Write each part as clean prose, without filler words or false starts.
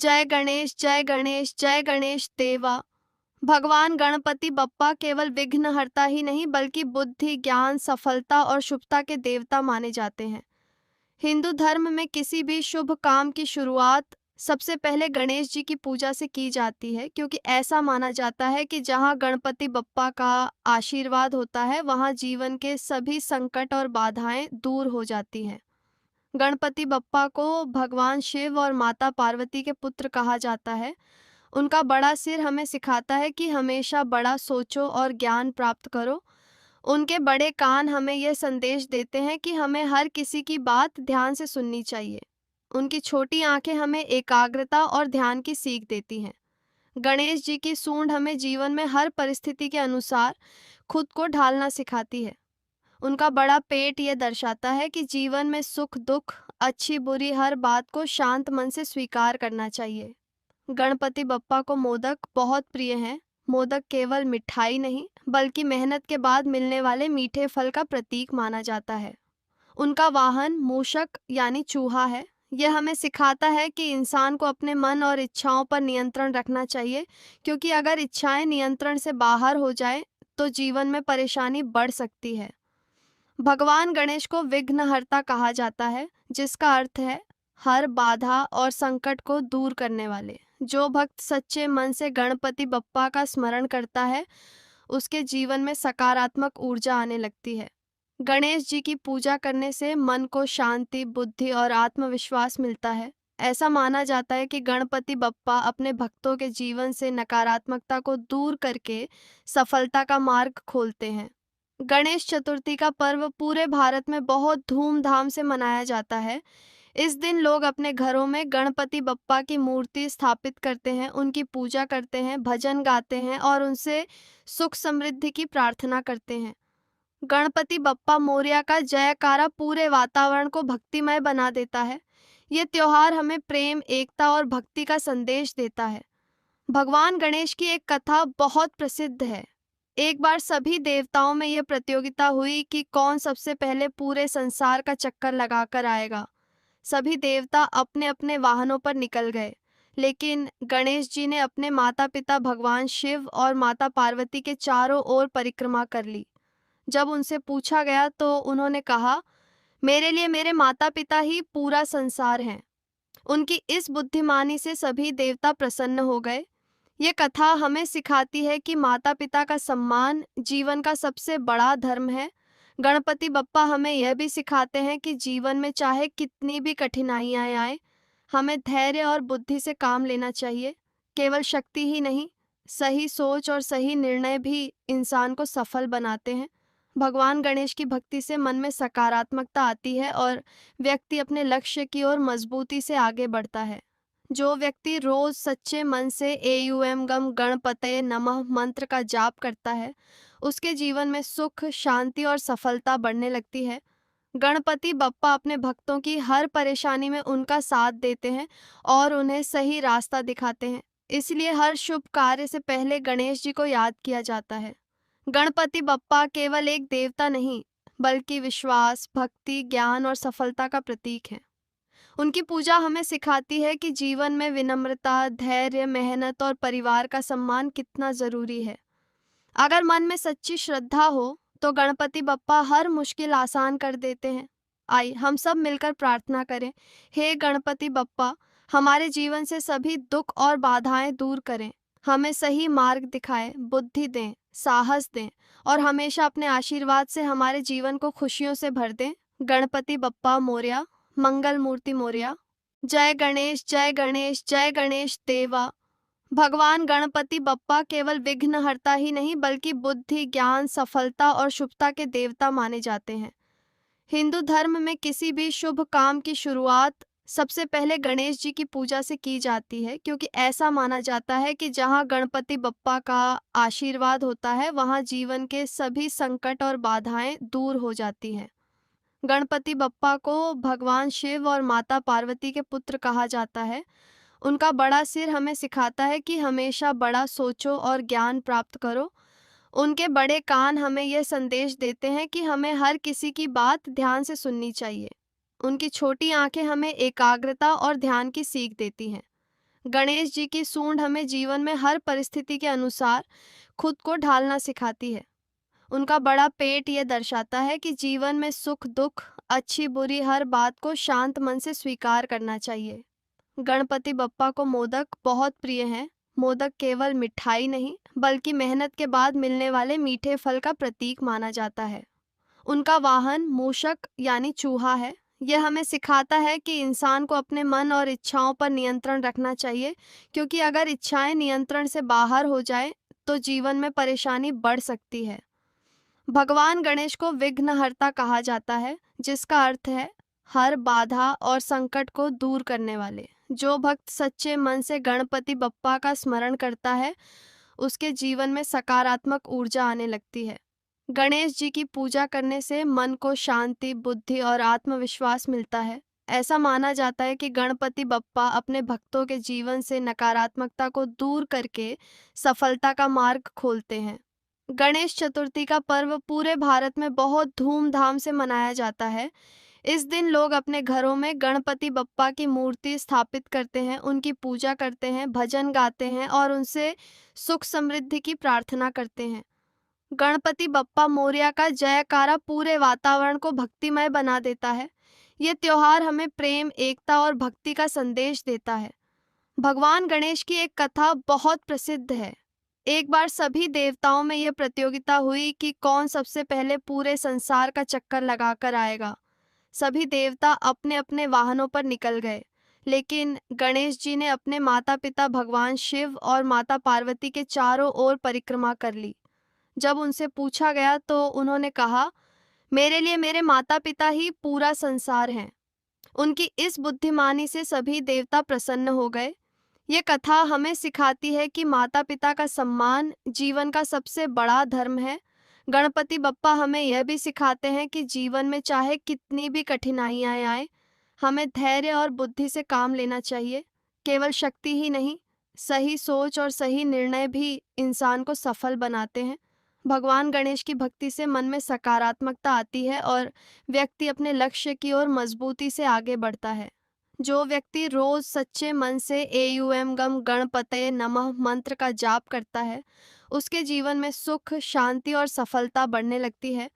जय गणेश जय गणेश देवा। भगवान गणपति बप्पा केवल विघ्नहर्ता ही नहीं बल्कि बुद्धि, ज्ञान, सफलता और शुभता के देवता माने जाते हैं। हिंदू धर्म में किसी भी शुभ काम की शुरुआत सबसे पहले गणेश जी की पूजा से की जाती है, क्योंकि ऐसा माना जाता है कि जहाँ गणपति बप्पा का आशीर्वाद होता है वहाँ जीवन के सभी संकट और बाधाएं दूर हो जाती हैं। गणपति बप्पा को भगवान शिव और माता पार्वती के पुत्र कहा जाता है। उनका बड़ा सिर हमें सिखाता है कि हमेशा बड़ा सोचो और ज्ञान प्राप्त करो। उनके बड़े कान हमें यह संदेश देते हैं कि हमें हर किसी की बात ध्यान से सुननी चाहिए। उनकी छोटी आंखें हमें एकाग्रता और ध्यान की सीख देती हैं। गणेश जी की सूंड हमें जीवन में हर परिस्थिति के अनुसार खुद को ढालना सिखाती है। उनका बड़ा पेट ये दर्शाता है कि जीवन में सुख दुख, अच्छी बुरी हर बात को शांत मन से स्वीकार करना चाहिए। गणपति बप्पा को मोदक बहुत प्रिय हैं। मोदक केवल मिठाई नहीं बल्कि मेहनत के बाद मिलने वाले मीठे फल का प्रतीक माना जाता है। उनका वाहन मूषक यानी चूहा है। यह हमें सिखाता है कि इंसान को अपने मन और इच्छाओं पर नियंत्रण रखना चाहिए, क्योंकि अगर इच्छाएं नियंत्रण से बाहर हो जाए तो जीवन में परेशानी बढ़ सकती है। भगवान गणेश को विघ्नहर्ता कहा जाता है, जिसका अर्थ है हर बाधा और संकट को दूर करने वाले। जो भक्त सच्चे मन से गणपति बप्पा का स्मरण करता है उसके जीवन में सकारात्मक ऊर्जा आने लगती है। गणेश जी की पूजा करने से मन को शांति, बुद्धि और आत्मविश्वास मिलता है। ऐसा माना जाता है कि गणपति बप्पा अपने भक्तों के जीवन से नकारात्मकता को दूर करके सफलता का मार्ग खोलते हैं। गणेश चतुर्थी का पर्व पूरे भारत में बहुत धूमधाम से मनाया जाता है। इस दिन लोग अपने घरों में गणपति बप्पा की मूर्ति स्थापित करते हैं, उनकी पूजा करते हैं, भजन गाते हैं और उनसे सुख समृद्धि की प्रार्थना करते हैं। गणपति बप्पा मोरया का जयकारा पूरे वातावरण को भक्तिमय बना देता है। ये त्योहार हमें प्रेम, एकता और भक्ति का संदेश देता है। भगवान गणेश की एक कथा बहुत प्रसिद्ध है। एक बार सभी देवताओं में यह प्रतियोगिता हुई कि कौन सबसे पहले पूरे संसार का चक्कर लगाकर आएगा। सभी देवता अपने अपने वाहनों पर निकल गए, लेकिन गणेश जी ने अपने माता पिता भगवान शिव और माता पार्वती के चारों ओर परिक्रमा कर ली। जब उनसे पूछा गया तो उन्होंने कहा, मेरे लिए मेरे माता पिता ही पूरा संसार हैं। उनकी इस बुद्धिमानी से सभी देवता प्रसन्न हो गए। ये कथा हमें सिखाती है कि माता पिता का सम्मान जीवन का सबसे बड़ा धर्म है। गणपति बप्पा हमें यह भी सिखाते हैं कि जीवन में चाहे कितनी भी कठिनाइयां आए, हमें धैर्य और बुद्धि से काम लेना चाहिए। केवल शक्ति ही नहीं, सही सोच और सही निर्णय भी इंसान को सफल बनाते हैं। भगवान गणेश की भक्ति से मन में सकारात्मकता आती है और व्यक्ति अपने लक्ष्य की ओर मजबूती से आगे बढ़ता है। जो व्यक्ति रोज सच्चे मन से एयूएम गम गणपतये नमः मंत्र का जाप करता है, उसके जीवन में सुख, शांति और सफलता बढ़ने लगती है। गणपति बप्पा अपने भक्तों की हर परेशानी में उनका साथ देते हैं और उन्हें सही रास्ता दिखाते हैं। इसलिए हर शुभ कार्य से पहले गणेश जी को याद किया जाता है। गणपति बप्पा केवल एक देवता नहीं बल्कि विश्वास, भक्ति, ज्ञान और सफलता का प्रतीक है। उनकी पूजा हमें सिखाती है कि जीवन में विनम्रता, धैर्य, मेहनत और परिवार का सम्मान कितना जरूरी है। अगर मन में सच्ची श्रद्धा हो तो गणपति बप्पा हर मुश्किल आसान कर देते हैं। आइए हम सब मिलकर प्रार्थना करें। हे गणपति बप्पा, हमारे जीवन से सभी दुख और बाधाएं दूर करें, हमें सही मार्ग दिखाएं, बुद्धि दें, साहस दें और हमेशा अपने आशीर्वाद से हमारे जीवन को खुशियों से भर दें। गणपति बप्पा मोरया, मंगल मूर्ति मोरया। जय गणेश देवा। भगवान गणपति बप्पा केवल विघ्नहर्ता ही नहीं बल्कि बुद्धि, ज्ञान, सफलता और शुभता के देवता माने जाते हैं। हिंदू धर्म में किसी भी शुभ काम की शुरुआत सबसे पहले गणेश जी की पूजा से की जाती है, क्योंकि ऐसा माना जाता है कि जहाँ गणपति बप्पा का आशीर्वाद होता है वहाँ जीवन के सभी संकट और बाधाएं दूर हो जाती हैं। गणपति बप्पा को भगवान शिव और माता पार्वती के पुत्र कहा जाता है। उनका बड़ा सिर हमें सिखाता है कि हमेशा बड़ा सोचो और ज्ञान प्राप्त करो। उनके बड़े कान हमें यह संदेश देते हैं कि हमें हर किसी की बात ध्यान से सुननी चाहिए। उनकी छोटी आंखें हमें एकाग्रता और ध्यान की सीख देती हैं। गणेश जी की सूंड हमें जीवन में हर परिस्थिति के अनुसार खुद को ढालना सिखाती है। उनका बड़ा पेट ये दर्शाता है कि जीवन में सुख दुख, अच्छी बुरी हर बात को शांत मन से स्वीकार करना चाहिए। गणपति बप्पा को मोदक बहुत प्रिय हैं। मोदक केवल मिठाई नहीं, बल्कि मेहनत के बाद मिलने वाले मीठे फल का प्रतीक माना जाता है। उनका वाहन मूषक यानी चूहा है। यह हमें सिखाता है कि इंसान को अपने मन और इच्छाओं पर नियंत्रण रखना चाहिए, क्योंकि अगर इच्छाएं नियंत्रण से बाहर हो जाए तो जीवन में परेशानी बढ़ सकती है। भगवान गणेश को विघ्नहर्ता कहा जाता है, जिसका अर्थ है हर बाधा और संकट को दूर करने वाले। जो भक्त सच्चे मन से गणपति बप्पा का स्मरण करता है, उसके जीवन में सकारात्मक ऊर्जा आने लगती है। गणेश जी की पूजा करने से मन को शांति, बुद्धि और आत्मविश्वास मिलता है। ऐसा माना जाता है कि गणपति बप्पा अपने भक्तों के जीवन से नकारात्मकता को दूर करके सफलता का मार्ग खोलते हैं। गणेश चतुर्थी का पर्व पूरे भारत में बहुत धूमधाम से मनाया जाता है। इस दिन लोग अपने घरों में गणपति बप्पा की मूर्ति स्थापित करते हैं, उनकी पूजा करते हैं, भजन गाते हैं और उनसे सुख समृद्धि की प्रार्थना करते हैं। गणपति बप्पा मोरया का जयकारा पूरे वातावरण को भक्तिमय बना देता है। ये त्योहार हमें प्रेम, एकता और भक्ति का संदेश देता है। भगवान गणेश की एक कथा बहुत प्रसिद्ध है। एक बार सभी देवताओं में यह प्रतियोगिता हुई कि कौन सबसे पहले पूरे संसार का चक्कर लगाकर आएगा। सभी देवता अपने अपने वाहनों पर निकल गए, लेकिन गणेश जी ने अपने माता पिता भगवान शिव और माता पार्वती के चारों ओर परिक्रमा कर ली। जब उनसे पूछा गया तो उन्होंने कहा, मेरे लिए मेरे माता पिता ही पूरा संसार हैं। उनकी इस बुद्धिमानी से सभी देवता प्रसन्न हो गए। ये कथा हमें सिखाती है कि माता पिता का सम्मान जीवन का सबसे बड़ा धर्म है। गणपति बप्पा हमें यह भी सिखाते हैं कि जीवन में चाहे कितनी भी कठिनाइयां आए, हमें धैर्य और बुद्धि से काम लेना चाहिए। केवल शक्ति ही नहीं, सही सोच और सही निर्णय भी इंसान को सफल बनाते हैं। भगवान गणेश की भक्ति से मन में सकारात्मकता आती है और व्यक्ति अपने लक्ष्य की ओर मजबूती से आगे बढ़ता है। जो व्यक्ति रोज सच्चे मन से एयूएम गम गणपतये नमः मंत्र का जाप करता है, उसके जीवन में सुख, शांति और सफलता बढ़ने लगती है।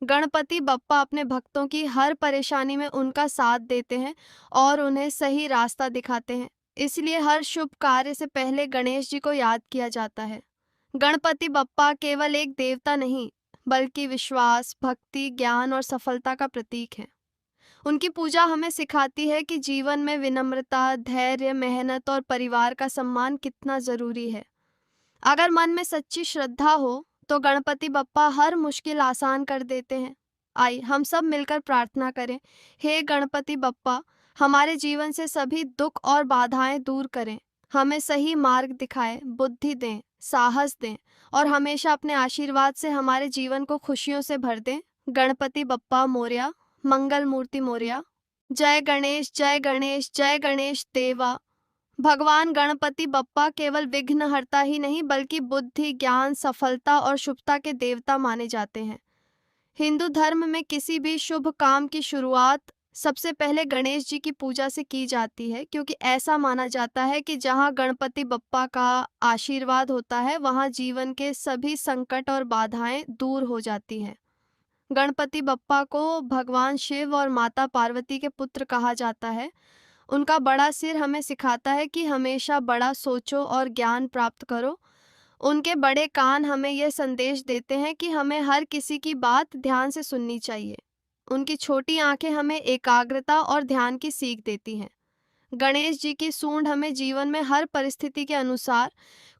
गणपति बप्पा अपने भक्तों की हर परेशानी में उनका साथ देते हैं और उन्हें सही रास्ता दिखाते हैं। इसलिए हर शुभ कार्य से पहले गणेश जी को याद किया जाता है। गणपति बप्पा केवल एक देवता नहीं, बल्कि विश्वास, भक्ति, ज्ञान और सफलता का प्रतीक है। उनकी पूजा हमें सिखाती है कि जीवन में विनम्रता, धैर्य, मेहनत और परिवार का सम्मान कितना जरूरी है। अगर मन में सच्ची श्रद्धा हो तो गणपति बप्पा हर मुश्किल आसान कर देते हैं। आइए हम सब मिलकर प्रार्थना करें। हे गणपति बप्पा, हमारे जीवन से सभी दुख और बाधाएं दूर करें, हमें सही मार्ग दिखाएं, बुद्धि दें, साहस दें और हमेशा अपने आशीर्वाद से हमारे जीवन को खुशियों से भर दें। गणपति बप्पा मोरया, मंगल मूर्ति मोरया। जय गणेश, जय गणेश, जय गणेश देवा। भगवान गणपति बप्पा केवल विघ्नहर्ता ही नहीं, बल्कि बुद्धि, ज्ञान, सफलता और शुभता के देवता माने जाते हैं। हिंदू धर्म में किसी भी शुभ काम की शुरुआत सबसे पहले गणेश जी की पूजा से की जाती है, क्योंकि ऐसा माना जाता है कि जहाँ गणपति बप्पा का आशीर्वाद होता है, वहाँ जीवन के सभी संकट और बाधाएं दूर हो जाती हैं। गणपति बप्पा को भगवान शिव और माता पार्वती के पुत्र कहा जाता है। उनका बड़ा सिर हमें सिखाता है कि हमेशा बड़ा सोचो और ज्ञान प्राप्त करो। उनके बड़े कान हमें यह संदेश देते हैं कि हमें हर किसी की बात ध्यान से सुननी चाहिए। उनकी छोटी आंखें हमें एकाग्रता और ध्यान की सीख देती हैं। गणेश जी की सूंड हमें जीवन में हर परिस्थिति के अनुसार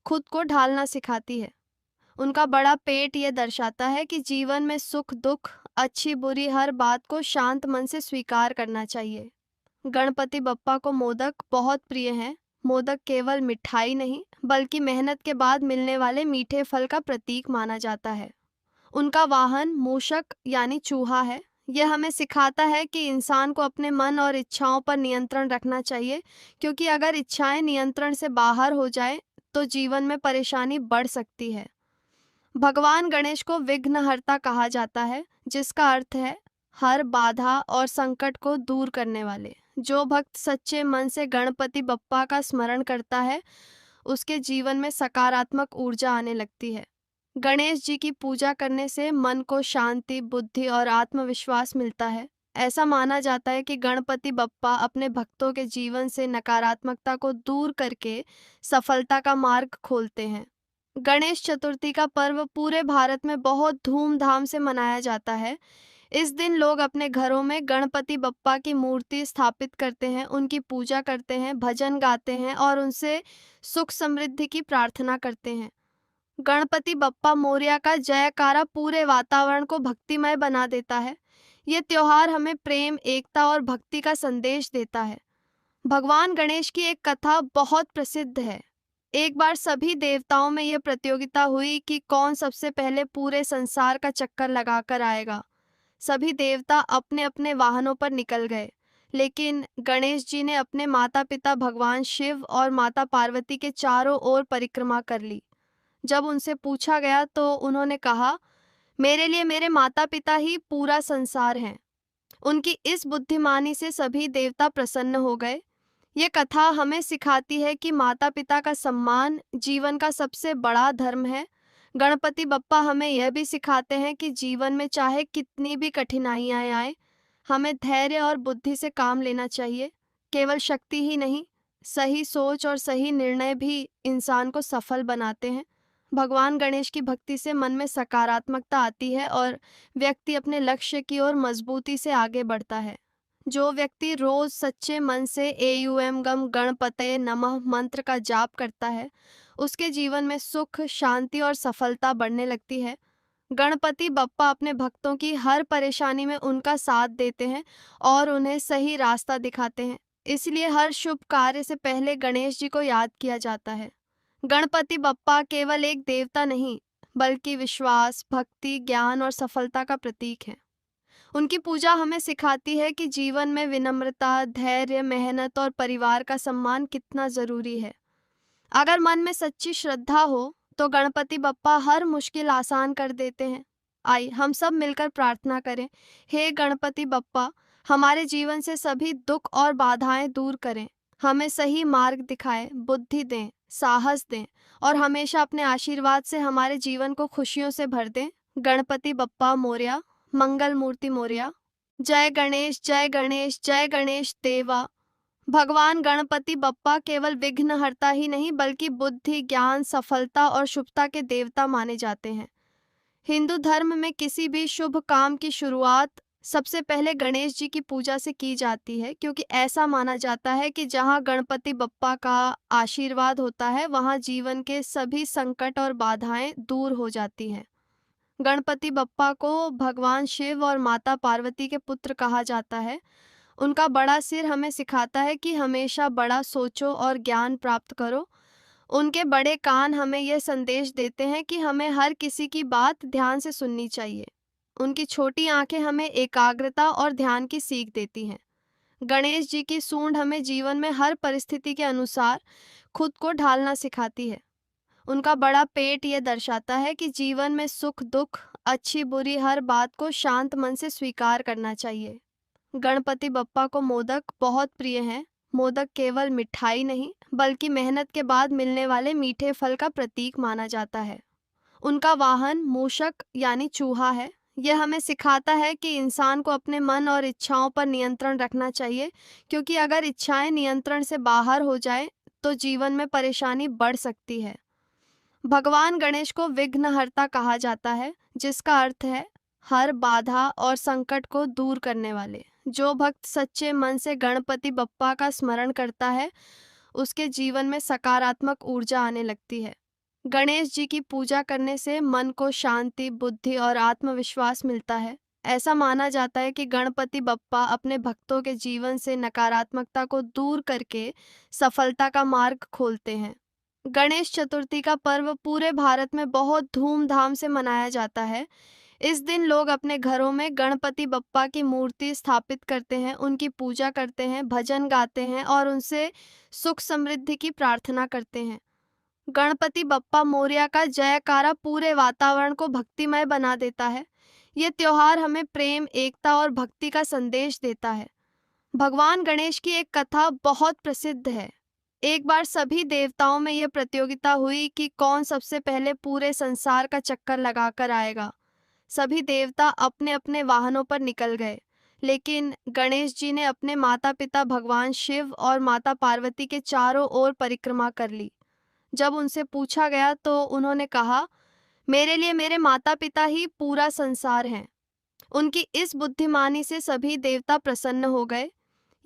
खुद को ढालना सिखाती है। उनका बड़ा पेट ये दर्शाता है कि जीवन में सुख दुख, अच्छी बुरी हर बात को शांत मन से स्वीकार करना चाहिए। गणपति बप्पा को मोदक बहुत प्रिय हैं। मोदक केवल मिठाई नहीं, बल्कि मेहनत के बाद मिलने वाले मीठे फल का प्रतीक माना जाता है। उनका वाहन मूषक यानी चूहा है। यह हमें सिखाता है कि इंसान को अपने मन और इच्छाओं पर नियंत्रण रखना चाहिए, क्योंकि अगर इच्छाएं नियंत्रण से बाहर हो जाए तो जीवन में परेशानी बढ़ सकती है। भगवान गणेश को विघ्नहर्ता कहा जाता है, जिसका अर्थ है हर बाधा और संकट को दूर करने वाले। जो भक्त सच्चे मन से गणपति बप्पा का स्मरण करता है उसके जीवन में सकारात्मक ऊर्जा आने लगती है। गणेश जी की पूजा करने से मन को शांति, बुद्धि और आत्मविश्वास मिलता है। ऐसा माना जाता है कि गणपति बप्पा अपने भक्तों के जीवन से नकारात्मकता को दूर करके सफलता का मार्ग खोलते हैं। गणेश चतुर्थी का पर्व पूरे भारत में बहुत धूमधाम से मनाया जाता है। इस दिन लोग अपने घरों में गणपति बप्पा की मूर्ति स्थापित करते हैं, उनकी पूजा करते हैं, भजन गाते हैं और उनसे सुख समृद्धि की प्रार्थना करते हैं। गणपति बप्पा मोरया का जयकारा पूरे वातावरण को भक्तिमय बना देता है। ये त्योहार हमें प्रेम, एकता और भक्ति का संदेश देता है। भगवान गणेश की एक कथा बहुत प्रसिद्ध है। एक बार सभी देवताओं में यह प्रतियोगिता हुई कि कौन सबसे पहले पूरे संसार का चक्कर लगाकर आएगा। सभी देवता अपने अपने वाहनों पर निकल गए, लेकिन गणेश जी ने अपने माता पिता भगवान शिव और माता पार्वती के चारों ओर परिक्रमा कर ली। जब उनसे पूछा गया तो उन्होंने कहा, मेरे लिए मेरे माता पिता ही पूरा संसार हैं। उनकी इस बुद्धिमानी से सभी देवता प्रसन्न हो गए। ये कथा हमें सिखाती है कि माता पिता का सम्मान जीवन का सबसे बड़ा धर्म है। गणपति बप्पा हमें यह भी सिखाते हैं कि जीवन में चाहे कितनी भी कठिनाइयां आए, हमें धैर्य और बुद्धि से काम लेना चाहिए। केवल शक्ति ही नहीं, सही सोच और सही निर्णय भी इंसान को सफल बनाते हैं। भगवान गणेश की भक्ति से मन में सकारात्मकता आती है और व्यक्ति अपने लक्ष्य की ओर मजबूती से आगे बढ़ता है। जो व्यक्ति रोज सच्चे मन से एयूएम गम गणपतये नमः मंत्र का जाप करता है, उसके जीवन में सुख, शांति और सफलता बढ़ने लगती है। गणपति बप्पा अपने भक्तों की हर परेशानी में उनका साथ देते हैं और उन्हें सही रास्ता दिखाते हैं। इसलिए हर शुभ कार्य से पहले गणेश जी को याद किया जाता है। गणपति बप्पा केवल एक देवता नहीं, बल्कि विश्वास, भक्ति, ज्ञान और सफलता का प्रतीक है। उनकी पूजा हमें सिखाती है कि जीवन में विनम्रता, धैर्य, मेहनत और परिवार का सम्मान कितना जरूरी है। अगर मन में सच्ची श्रद्धा हो तो गणपति बप्पा हर मुश्किल आसान कर देते हैं। आइए हम सब मिलकर प्रार्थना करें। हे गणपति बप्पा, हमारे जीवन से सभी दुख और बाधाएं दूर करें, हमें सही मार्ग दिखाएं, बुद्धि दें, साहस दें और हमेशा अपने आशीर्वाद से हमारे जीवन को खुशियों से भर दें। गणपति बप्पा मोरया, मंगल मूर्ति मोरया। जय गणेश, जय गणेश, जय गणेश देवा। भगवान गणपति बप्पा केवल विघ्नहर्ता ही नहीं बल्कि बुद्धि, ज्ञान, सफलता और शुभता के देवता माने जाते हैं। हिंदू धर्म में किसी भी शुभ काम की शुरुआत सबसे पहले गणेश जी की पूजा से की जाती है, क्योंकि ऐसा माना जाता है कि जहाँ गणपति बप्पा का आशीर्वाद होता है वहाँ जीवन के सभी संकट और बाधाएं दूर हो जाती हैं। गणपति बप्पा को भगवान शिव और माता पार्वती के पुत्र कहा जाता है। उनका बड़ा सिर हमें सिखाता है कि हमेशा बड़ा सोचो और ज्ञान प्राप्त करो। उनके बड़े कान हमें यह संदेश देते हैं कि हमें हर किसी की बात ध्यान से सुननी चाहिए। उनकी छोटी आंखें हमें एकाग्रता और ध्यान की सीख देती हैं। गणेश जी की सूंड हमें जीवन में हर परिस्थिति के अनुसार खुद को ढालना सिखाती है। उनका बड़ा पेट ये दर्शाता है कि जीवन में सुख दुख, अच्छी बुरी हर बात को शांत मन से स्वीकार करना चाहिए। गणपति बप्पा को मोदक बहुत प्रिय हैं। मोदक केवल मिठाई नहीं बल्कि मेहनत के बाद मिलने वाले मीठे फल का प्रतीक माना जाता है। उनका वाहन मूषक यानी चूहा है। यह हमें सिखाता है कि इंसान को अपने मन और इच्छाओं पर नियंत्रण रखना चाहिए, क्योंकि अगर इच्छाएं नियंत्रण से बाहर हो जाएं तो जीवन में परेशानी बढ़ सकती है। भगवान गणेश को विघ्नहर्ता कहा जाता है, जिसका अर्थ है हर बाधा और संकट को दूर करने वाले। जो भक्त सच्चे मन से गणपति बप्पा का स्मरण करता है उसके जीवन में सकारात्मक ऊर्जा आने लगती है। गणेश जी की पूजा करने से मन को शांति, बुद्धि और आत्मविश्वास मिलता है। ऐसा माना जाता है कि गणपति बप्पा अपने भक्तों के जीवन से नकारात्मकता को दूर करके सफलता का मार्ग खोलते हैं। गणेश चतुर्थी का पर्व पूरे भारत में बहुत धूमधाम से मनाया जाता है। इस दिन लोग अपने घरों में गणपति बप्पा की मूर्ति स्थापित करते हैं, उनकी पूजा करते हैं, भजन गाते हैं और उनसे सुख समृद्धि की प्रार्थना करते हैं। गणपति बप्पा मोरया का जयकारा पूरे वातावरण को भक्तिमय बना देता है। ये त्योहार हमें प्रेम, एकता और भक्ति का संदेश देता है। भगवान गणेश की एक कथा बहुत प्रसिद्ध है। एक बार सभी देवताओं में यह प्रतियोगिता हुई कि कौन सबसे पहले पूरे संसार का चक्कर लगाकर आएगा। सभी देवता अपने अपने वाहनों पर निकल गए, लेकिन गणेश जी ने अपने माता पिता भगवान शिव और माता पार्वती के चारों ओर परिक्रमा कर ली। जब उनसे पूछा गया तो उन्होंने कहा, मेरे लिए मेरे माता पिता ही पूरा संसार हैं। उनकी इस बुद्धिमानी से सभी देवता प्रसन्न हो गए।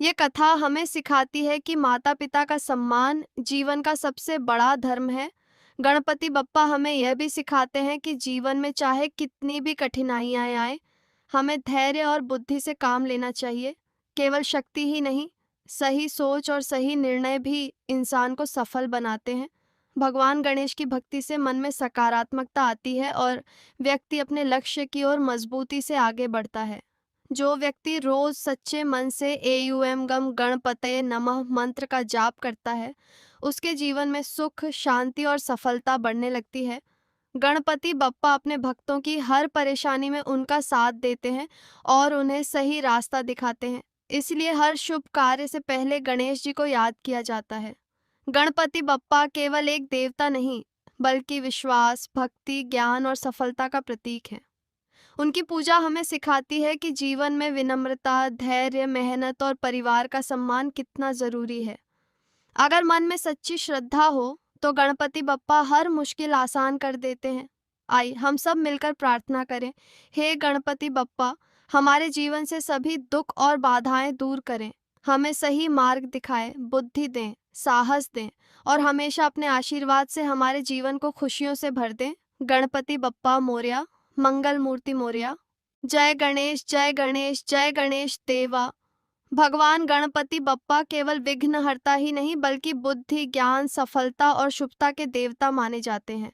ये कथा हमें सिखाती है कि माता पिता का सम्मान जीवन का सबसे बड़ा धर्म है। गणपति बप्पा हमें यह भी सिखाते हैं कि जीवन में चाहे कितनी भी कठिनाइयां आए, हमें धैर्य और बुद्धि से काम लेना चाहिए। केवल शक्ति ही नहीं, सही सोच और सही निर्णय भी इंसान को सफल बनाते हैं। भगवान गणेश की भक्ति से मन में सकारात्मकता आती है और व्यक्ति अपने लक्ष्य की ओर मजबूती से आगे बढ़ता है। जो व्यक्ति रोज सच्चे मन से एयुएम गम गणपतये नमः मंत्र का जाप करता है, उसके जीवन में सुख, शांति और सफलता बढ़ने लगती है। गणपति बप्पा अपने भक्तों की हर परेशानी में उनका साथ देते हैं और उन्हें सही रास्ता दिखाते हैं। इसलिए हर शुभ कार्य से पहले गणेश जी को याद किया जाता है। गणपति बप्पा केवल एक देवता नहीं, बल्कि विश्वास, भक्ति, ज्ञान और सफलता का प्रतीक है। उनकी पूजा हमें सिखाती है कि जीवन में विनम्रता, धैर्य, मेहनत और परिवार का सम्मान कितना जरूरी है। अगर मन में सच्ची श्रद्धा हो तो गणपति बप्पा हर मुश्किल आसान कर देते हैं। आइए हम सब मिलकर प्रार्थना करें। हे गणपति बप्पा, हमारे जीवन से सभी दुख और बाधाएं दूर करें, हमें सही मार्ग दिखाएं, बुद्धि दें, साहस दें और हमेशा अपने आशीर्वाद से हमारे जीवन को खुशियों से भर दें। गणपति बप्पा मोरया, मंगल मूर्ति मोरया। जय गणेश, जय गणेश, जय गणेश देवा। भगवान गणपति बप्पा केवल विघ्नहर्ता ही नहीं, बल्कि बुद्धि, ज्ञान, सफलता और शुभता के देवता माने जाते हैं।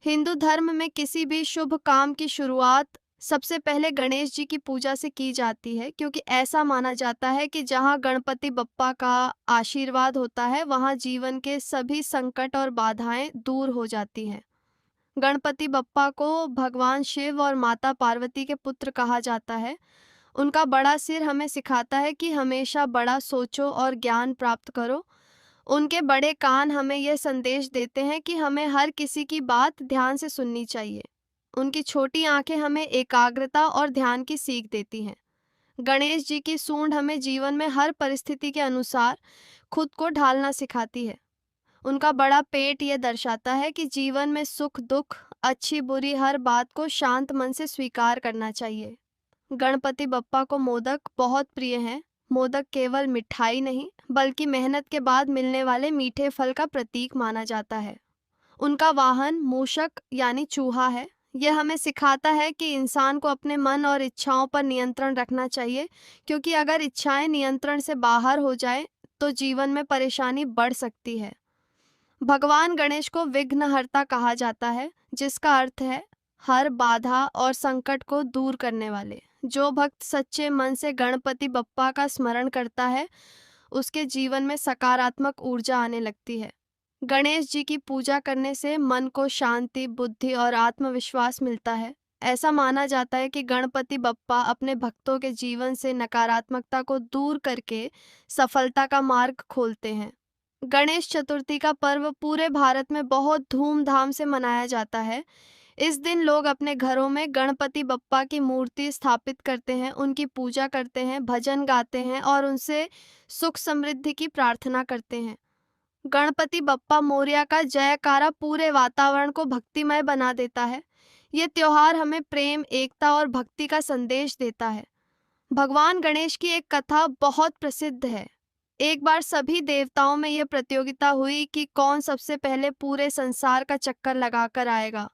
हिंदू धर्म में किसी भी शुभ काम की शुरुआत सबसे पहले गणेश जी की पूजा से की जाती है, क्योंकि ऐसा माना जाता है कि जहाँ गणपति बप्पा का आशीर्वाद होता है, वहाँ जीवन के सभी संकट और बाधाएं दूर हो जाती हैं। गणपति बप्पा को भगवान शिव और माता पार्वती के पुत्र कहा जाता है। उनका बड़ा सिर हमें सिखाता है कि हमेशा बड़ा सोचो और ज्ञान प्राप्त करो। उनके बड़े कान हमें यह संदेश देते हैं कि हमें हर किसी की बात ध्यान से सुननी चाहिए। उनकी छोटी आंखें हमें एकाग्रता और ध्यान की सीख देती हैं। गणेश जी की सूंड हमें जीवन में हर परिस्थिति के अनुसार खुद को ढालना सिखाती है। उनका बड़ा पेट ये दर्शाता है कि जीवन में सुख दुख, अच्छी बुरी हर बात को शांत मन से स्वीकार करना चाहिए। गणपति बप्पा को मोदक बहुत प्रिय हैं। मोदक केवल मिठाई नहीं, बल्कि मेहनत के बाद मिलने वाले मीठे फल का प्रतीक माना जाता है। उनका वाहन मूषक यानी चूहा है। यह हमें सिखाता है कि इंसान को अपने मन और इच्छाओं पर नियंत्रण रखना चाहिए, क्योंकि अगर इच्छाएं नियंत्रण से बाहर हो जाए तो जीवन में परेशानी बढ़ सकती है। भगवान गणेश को विघ्नहर्ता कहा जाता है, जिसका अर्थ है हर बाधा और संकट को दूर करने वाले। जो भक्त सच्चे मन से गणपति बप्पा का स्मरण करता है, उसके जीवन में सकारात्मक ऊर्जा आने लगती है। गणेश जी की पूजा करने से मन को शांति, बुद्धि और आत्मविश्वास मिलता है। ऐसा माना जाता है कि गणपति बप्पा अपने भक्तों के जीवन से नकारात्मकता को दूर करके सफलता का मार्ग खोलते हैं। गणेश चतुर्थी का पर्व पूरे भारत में बहुत धूमधाम से मनाया जाता है। इस दिन लोग अपने घरों में गणपति बप्पा की मूर्ति स्थापित करते हैं, उनकी पूजा करते हैं, भजन गाते हैं और उनसे सुख समृद्धि की प्रार्थना करते हैं। गणपति बप्पा मोरया का जयकारा पूरे वातावरण को भक्तिमय बना देता है। ये त्योहार हमें प्रेम, एकता और भक्ति का संदेश देता है। भगवान गणेश की एक कथा बहुत प्रसिद्ध है। एक बार सभी देवताओं में यह प्रतियोगिता हुई कि कौन सबसे पहले पूरे संसार का चक्कर लगाकर आएगा।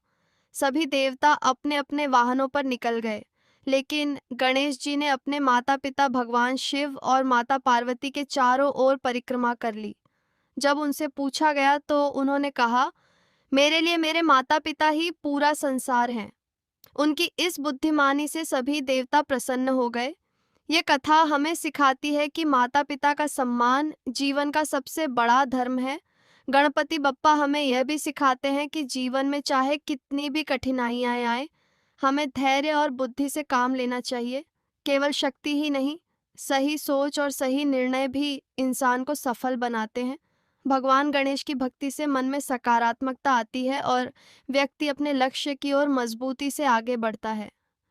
सभी देवता अपने अपने वाहनों पर निकल गए, लेकिन गणेश जी ने अपने माता पिता भगवान शिव और माता पार्वती के चारों ओर परिक्रमा कर ली। जब उनसे पूछा गया तो उन्होंने कहा, मेरे लिए मेरे माता पिता ही पूरा संसार हैं। उनकी इस बुद्धिमानी से सभी देवता प्रसन्न हो गए। ये कथा हमें सिखाती है कि माता पिता का सम्मान जीवन का सबसे बड़ा धर्म है। गणपति बप्पा हमें यह भी सिखाते हैं कि जीवन में चाहे कितनी भी कठिनाइयां आए, हमें धैर्य और बुद्धि से काम लेना चाहिए। केवल शक्ति ही नहीं, सही सोच और सही निर्णय भी इंसान को सफल बनाते हैं। भगवान गणेश की भक्ति से मन में सकारात्मकता आती है और व्यक्ति अपने लक्ष्य की ओर मजबूती से आगे बढ़ता है।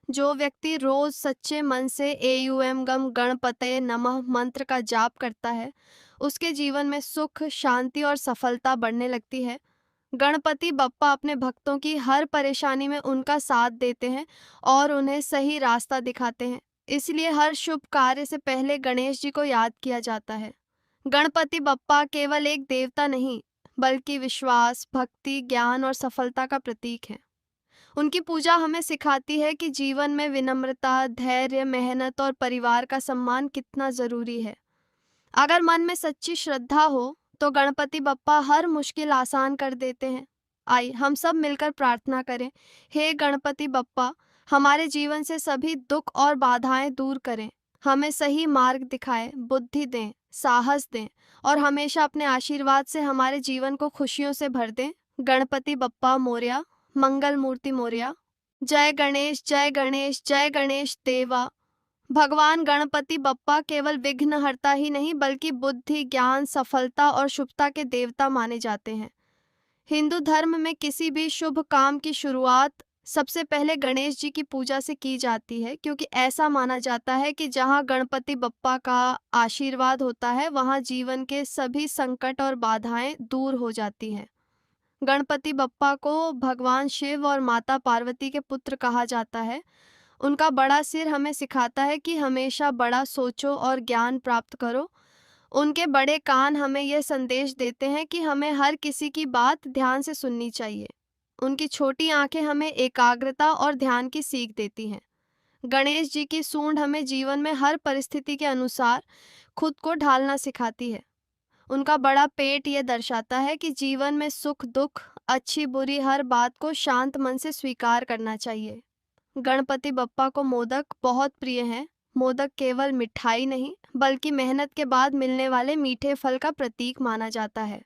जो व्यक्ति रोज सच्चे मन से एयुएम गम गणपतये नमः मंत्र का जाप करता है, उसके जीवन में सुख, शांति और सफलता बढ़ने लगती है। गणपति बप्पा अपने भक्तों की हर परेशानी में उनका साथ देते हैं और उन्हें सही रास्ता दिखाते हैं। इसलिए हर शुभ कार्य से पहले गणेश जी को याद किया जाता है। गणपति बप्पा केवल एक देवता नहीं, बल्कि विश्वास, भक्ति, ज्ञान और सफलता का प्रतीक है। उनकी पूजा हमें सिखाती है कि जीवन में विनम्रता, धैर्य, मेहनत और परिवार का सम्मान कितना जरूरी है। अगर मन में सच्ची श्रद्धा हो तो गणपति बप्पा हर मुश्किल आसान कर देते हैं। आइए हम सब मिलकर प्रार्थना करें। हे गणपति बप्पा, हमारे जीवन से सभी दुख और बाधाएं दूर करें, हमें सही मार्ग दिखाएं, बुद्धि दें, साहस दें और हमेशा अपने आशीर्वाद से हमारे जीवन को खुशियों से भर दें। गणपति बप्पा मोरया, मंगल मूर्ति मोरया। जय गणेश, जय गणेश, जय गणेश देवा। भगवान गणपति बप्पा केवल विघ्नहर्ता ही नहीं बल्कि बुद्धि, ज्ञान, सफलता और शुभता के देवता माने जाते हैं। हिंदू धर्म में किसी भी शुभ काम की शुरुआत सबसे पहले गणेश जी की पूजा से की जाती है, क्योंकि ऐसा माना जाता है कि जहाँ गणपति बप्पा का आशीर्वाद होता है वहाँ जीवन के सभी संकट और बाधाएं दूर हो जाती हैं। गणपति बप्पा को भगवान शिव और माता पार्वती के पुत्र कहा जाता है। उनका बड़ा सिर हमें सिखाता है कि हमेशा बड़ा सोचो और ज्ञान प्राप्त करो। उनके बड़े कान हमें यह संदेश देते हैं कि हमें हर किसी की बात ध्यान से सुननी चाहिए। उनकी छोटी आंखें हमें एकाग्रता और ध्यान की सीख देती हैं। गणेश जी की सूंड हमें जीवन में हर परिस्थिति के अनुसार खुद को ढालना सिखाती है। उनका बड़ा पेट ये दर्शाता है कि जीवन में सुख दुख, अच्छी बुरी हर बात को शांत मन से स्वीकार करना चाहिए। गणपति बप्पा को मोदक बहुत प्रिय हैं। मोदक केवल मिठाई नहीं बल्कि मेहनत के बाद मिलने वाले मीठे फल का प्रतीक माना जाता है।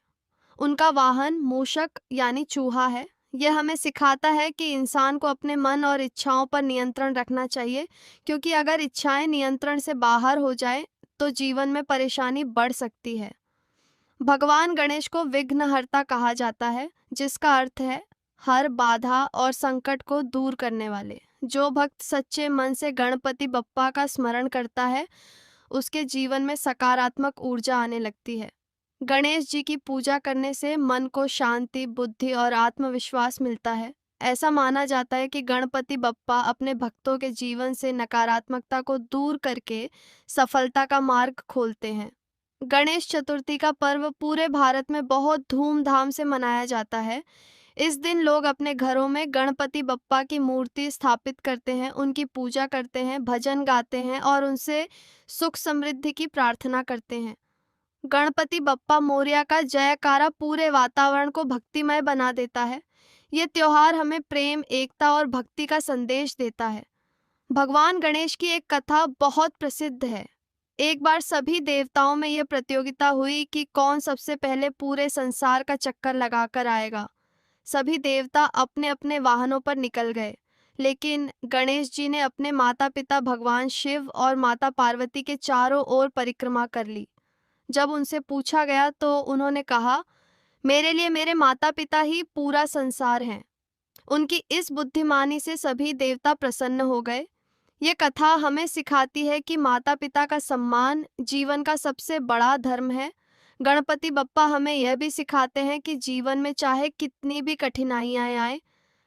उनका वाहन मूषक यानी चूहा है। यह हमें सिखाता है कि इंसान को अपने मन और इच्छाओं पर नियंत्रण रखना चाहिए, क्योंकि अगर इच्छाएं नियंत्रण से बाहर हो जाए तो जीवन में परेशानी बढ़ सकती है। भगवान गणेश को विघ्नहर्ता कहा जाता है, जिसका अर्थ है हर बाधा और संकट को दूर करने वाले। जो भक्त सच्चे मन से गणपति बप्पा का स्मरण करता है, उसके जीवन में सकारात्मक ऊर्जा आने लगती है। गणेश जी की पूजा करने से मन को शांति, बुद्धि और आत्मविश्वास मिलता है। ऐसा माना जाता है कि गणपति बप्पा अपने भक्तों के जीवन से नकारात्मकता को दूर करके सफलता का मार्ग खोलते हैं। गणेश चतुर्थी का पर्व पूरे भारत में बहुत धूमधाम से मनाया जाता है। इस दिन लोग अपने घरों में गणपति बप्पा की मूर्ति स्थापित करते हैं, उनकी पूजा करते हैं, भजन गाते हैं और उनसे सुख समृद्धि की प्रार्थना करते हैं। गणपति बप्पा मोरया का जयकारा पूरे वातावरण को भक्तिमय बना देता है। ये त्योहार हमें प्रेम, एकता और भक्ति का संदेश देता है। भगवान गणेश की एक कथा बहुत प्रसिद्ध है। एक बार सभी देवताओं में यह प्रतियोगिता हुई कि कौन सबसे पहले पूरे संसार का चक्कर लगाकर आएगा। सभी देवता अपने अपने वाहनों पर निकल गए, लेकिन गणेश जी ने अपने माता पिता भगवान शिव और माता पार्वती के चारों ओर परिक्रमा कर ली। जब उनसे पूछा गया तो उन्होंने कहा, मेरे लिए मेरे माता पिता ही पूरा संसार हैं। उनकी इस बुद्धिमानी से सभी देवता प्रसन्न हो गए। ये कथा हमें सिखाती है कि माता पिता का सम्मान जीवन का सबसे बड़ा धर्म है। गणपति बप्पा हमें यह भी सिखाते हैं कि जीवन में चाहे कितनी भी कठिनाइयां आए,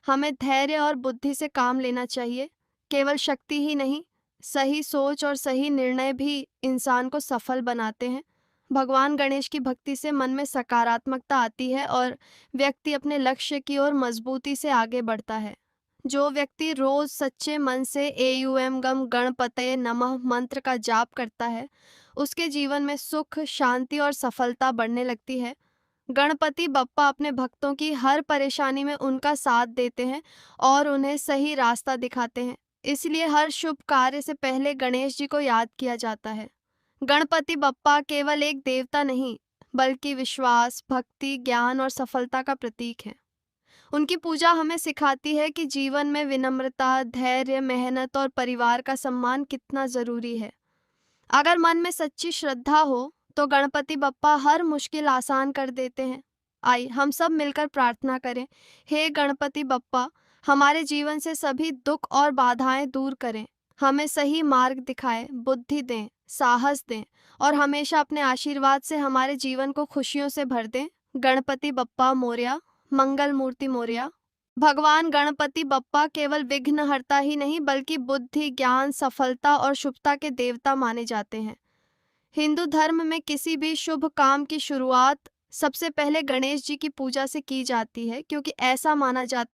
हमें धैर्य और बुद्धि से काम लेना चाहिए। केवल शक्ति ही नहीं, सही सोच और सही निर्णय भी इंसान को सफल बनाते हैं। भगवान गणेश की भक्ति से मन में सकारात्मकता आती है और व्यक्ति अपने लक्ष्य की ओर मजबूती से आगे बढ़ता है। जो व्यक्ति रोज सच्चे मन से एयुएम गम गणपतये नमः मंत्र का जाप करता है, उसके जीवन में सुख, शांति और सफलता बढ़ने लगती है। गणपति बप्पा अपने भक्तों की हर परेशानी में उनका साथ देते हैं और उन्हें सही रास्ता दिखाते हैं। इसलिए हर शुभ कार्य से पहले गणेश जी को याद किया जाता है। गणपति बप्पा केवल एक देवता नहीं, बल्कि विश्वास, भक्ति, ज्ञान और सफलता का प्रतीक है। उनकी पूजा हमें सिखाती है कि जीवन में विनम्रता, धैर्य, मेहनत और परिवार का सम्मान कितना जरूरी है। अगर मन में सच्ची श्रद्धा हो तो गणपति बप्पा हर मुश्किल आसान कर देते हैं। आइए हम सब मिलकर प्रार्थना करें। हे गणपति बप्पा, हमारे जीवन से सभी दुख और बाधाएं दूर करें, हमें सही मार्ग दिखाएं, बुद्धि दें, साहस दें और हमेशा अपने आशीर्वाद से हमारे जीवन को खुशियों से भर दें। गणपति बप्पा मोरया, मंगल मूर्ति मोरया। भगवान गणपति बप्पा केवल विघ्नहर्ता ही नहीं बल्कि बुद्धि, ज्ञान, सफलता और शुभता के देवता माने जाते हैं। हिंदू धर्म में किसी भी शुभ काम की शुरुआत सबसे पहले गणेश जी की पूजा से की जाती है, क्योंकि ऐसा माना जाता